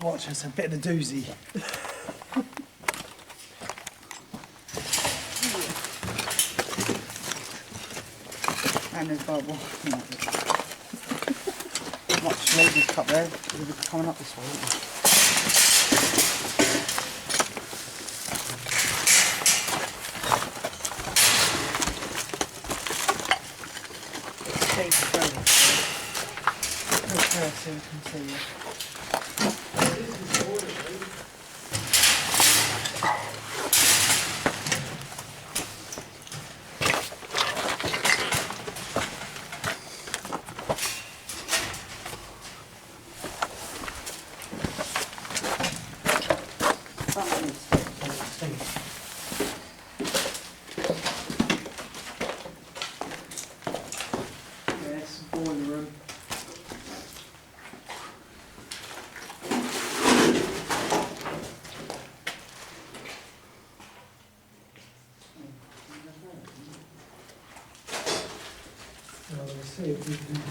Watch, it's a bit of a doozy. And there's Bible. Much ladies cup there. We'll be coming up this way, won't we? Stay further. So we can see you. Yes, boiler room. Well, let's see if we can.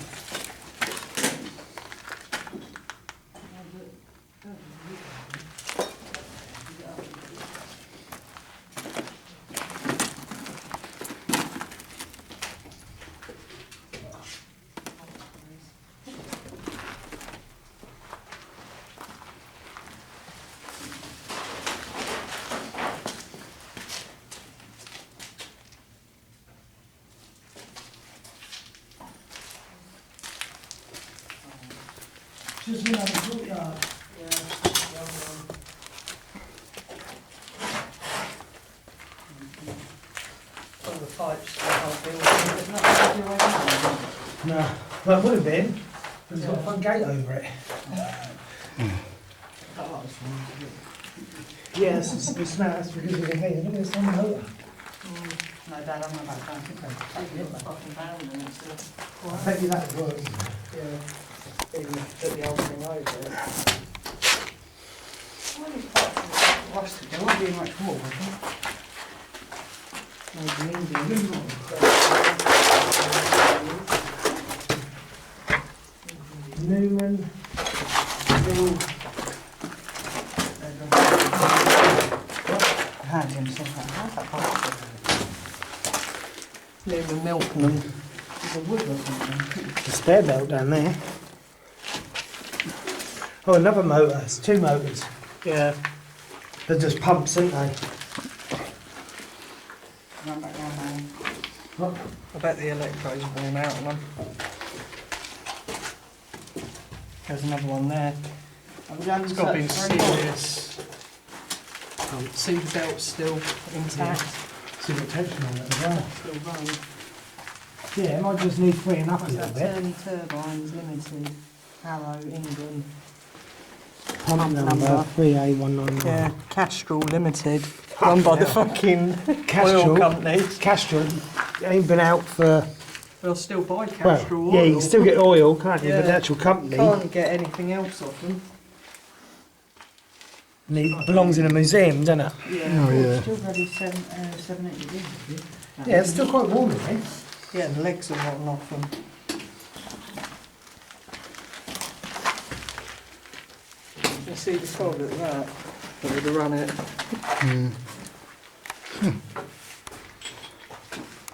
Just another courtyard. Some of the pipes, there's nothing to do right now. No, well, it would have been, but it's got a front gate over it. Yes, it's that's because of the hay. Look at this on the motor. No, Dad, I'm not about that. Take it fucking barrel and it's still I bet you that works. yeah. Even put the old thing over it. Well, it's quite rusted. There won't be much water, will there? Newman, Bill. Hand himself out. How's that possible? Newman Milkman. There's a wood or something. The spare belt down there. Oh, another motor. It's two motors. Yeah. They're just pumps, aren't they? Run back down there. What? I bet the electrode's worn out on them. There's another one there. It's got to be serious. See the belt's still intact. See the tension on it as well. Still running. Yeah, it might just need freeing up a What's little that? bit. Turny Turbines Limited. Harrow, England. Pump number number. 3A199. Yeah, Castrol Limited. Run by the fucking Castrol. oil company. Castrol ain't been out for. They'll still buy Castrol Well, oil. yeah, you can still get oil, can't you? But the Yeah. actual company Can't get anything else off them. belongs in a museum, doesn't it? Yeah. Oh, yeah. It's still ready 7, 8 degrees. Yeah, it's still quite warm, I think. Yeah, the legs are rotten off them. You see the cog at that? That would have run it.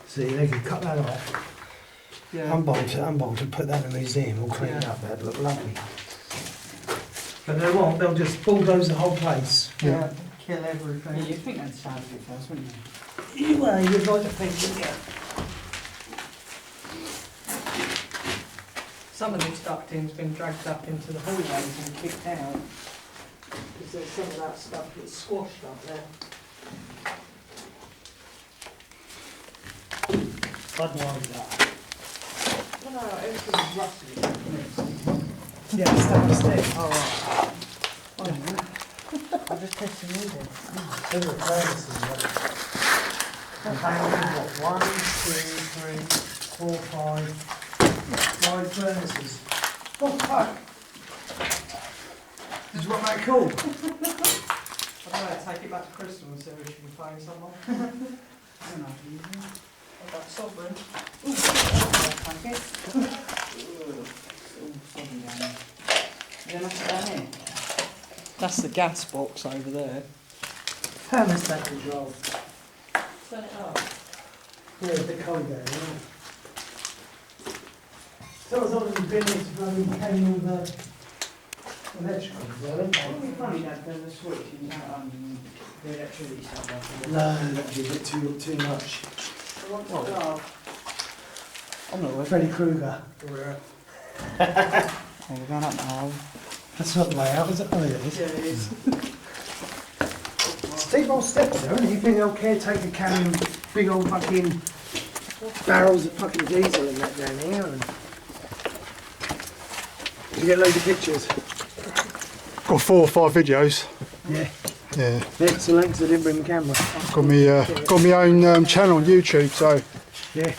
See, they could cut that off, Yeah. unbolt and put that in a museum, all cleaned Yeah. up, that'd look lovely. But they won't, they'll just bulldoze the whole place. Yeah. Kill everything. You'd think they'd salvage it first, wouldn't you? Well, you'd like to think, wouldn't you? Some of this ducting's been dragged up into the hallways and kicked out. Because there's some of that stuff that's squashed up there. I'd like that. No, no, everything's rusty. Yeah, stainless steel. Oh, right. Wait a minute. I'm just testing you then. Look at the furnaces, look. Okay, what? 1, 2, 3. 4, 5 furnaces. Oh, fuck! Is what that called? I don't know, take it back to Crystal and see if she can find someone. I don't know if you use them. What about Sovereign? Ooh, take it. Ooh, soggy down there. You gonna have it down here? That's the gas box over there. Thermostat control. Turn it up. Yeah, it's a bit cold there, isn't it? So it's obviously been this bloody came with the electrical, well, Wouldn't it be funny that there's a switch and the electricity stuff off? no, that'd be a bit too much. I'm not with Freddy Krueger. Oh, we're going up now. That's not the way out, is it? Oh, yeah, it is. Yeah, it is. Steve old steps there, isn't it? You think they'll caretaker carrying big old fucking barrels of fucking diesel and that down here? And... Did you get loads of pictures? Got 4 or 5 videos. Yeah. Yeah. Excellent, because I didn't bring the camera. Got me own channel on YouTube, so Yeah.